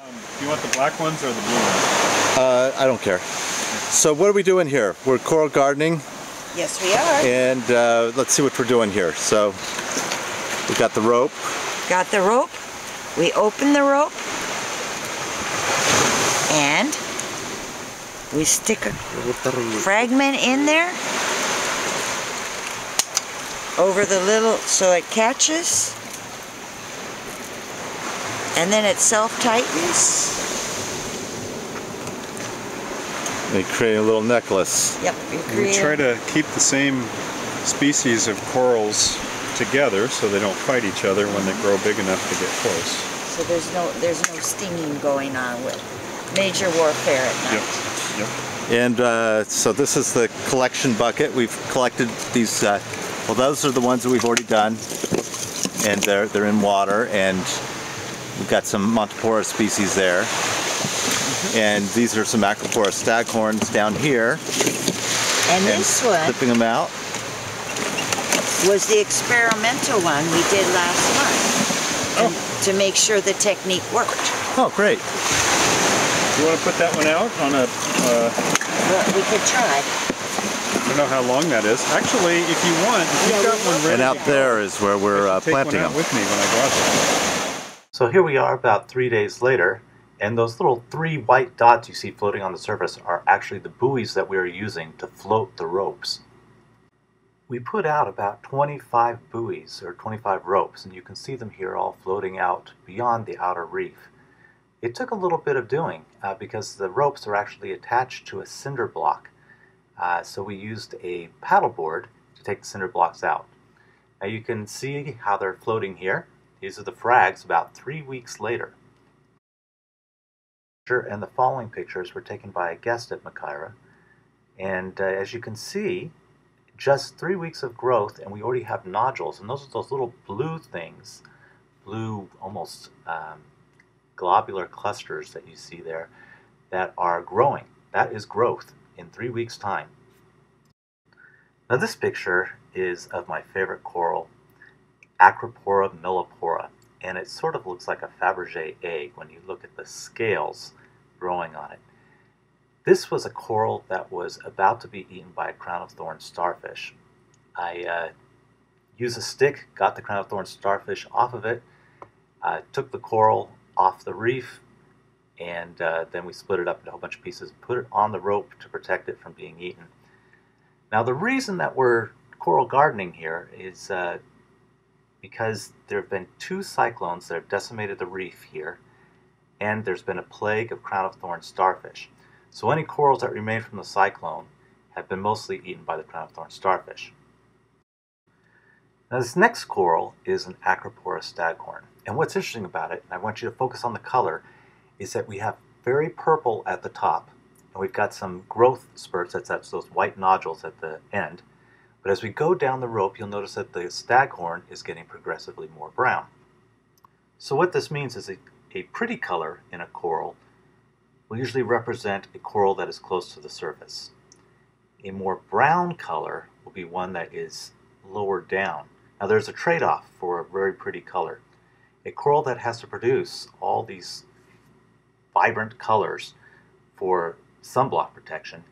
Do you want the black ones or the blue ones? I don't care. So what are we doing here? We're coral gardening. Yes, we are. And let's see what we're doing here. So we got the rope. Got the rope. We open the rope. And we stick a fragment in there over the little, so it catches. And then it self-tightens. We create a little necklace. Yep. We try to keep the same species of corals together so they don't fight each other when they grow big enough to get close. So there's no stinging going on with major warfare at night. Yep. And so this is the collection bucket. We've collected these, well, those are the ones that we've already done. And they're in water, and we've got some Montipora species there. And these are some Acropora staghorns down here. And this one flipping them out was the experimental one we did last month to make sure the technique worked. Oh, great. You want to put that one out on a... Well, we could try. I don't know how long that is. Actually, if you want, you've got one ready. And out there is where we're planting them. With me when I go out there. So here we are about 3 days later, and those little 3 white dots you see floating on the surface are actually the buoys that we are using to float the ropes. We put out about 25 buoys, or 25 ropes, and you can see them here all floating out beyond the outer reef. It took a little bit of doing because the ropes are actually attached to a cinder block. So we used a paddleboard to take the cinder blocks out. Now you can see how they're floating here. These are the frags about 3 weeks later. And the following pictures were taken by a guest at Makaira. And as you can see, just 3 weeks of growth and we already have nodules. And those are those little blue things, blue almost globular clusters that you see there that are growing. That is growth in 3 weeks' time. Now this picture is of my favorite coral, Acropora millipora, and it sort of looks like a Fabergé egg when you look at the scales growing on it. This was a coral that was about to be eaten by a crown of thorn starfish. I used a stick, got the crown of thorn starfish off of it, took the coral off the reef, and then we split it up into a whole bunch of pieces, put it on the rope to protect it from being eaten. Now the reason that we're coral gardening here is because there have been 2 cyclones that have decimated the reef here, and there's been a plague of crown of thorn starfish. So any corals that remain from the cyclone have been mostly eaten by the crown of thorn starfish. Now this next coral is an Acropora staghorn. And what's interesting about it, and I want you to focus on the color, is that we have very purple at the top, and we've got some growth spurts, that's those white nodules at the end. But as we go down the rope, you'll notice that the staghorn is getting progressively more brown. So what this means is a pretty color in a coral will usually represent a coral that is close to the surface. A more brown color will be one that is lower down. Now there's a trade-off for a very pretty color. A coral that has to produce all these vibrant colors for sunblock protection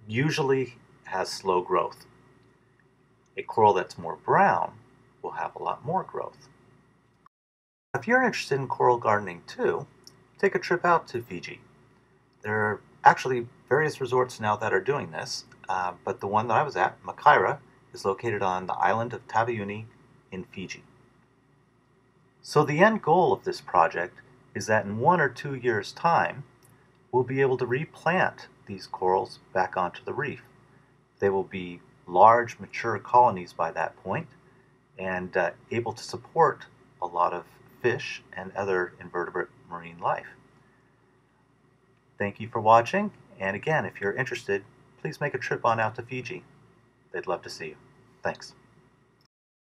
usually has slow growth. A coral that's more brown will have a lot more growth. If you're interested in coral gardening too, take a trip out to Fiji. There are actually various resorts now that are doing this, but the one that I was at, Makaira, is located on the island of Taveuni in Fiji. So the end goal of this project is that in 1 or 2 years' time, we'll be able to replant these corals back onto the reef. They will be large, mature colonies by that point, and able to support a lot of fish and other invertebrate marine life. Thank you for watching, and again, if you're interested, please make a trip on out to Fiji. They'd love to see you. Thanks.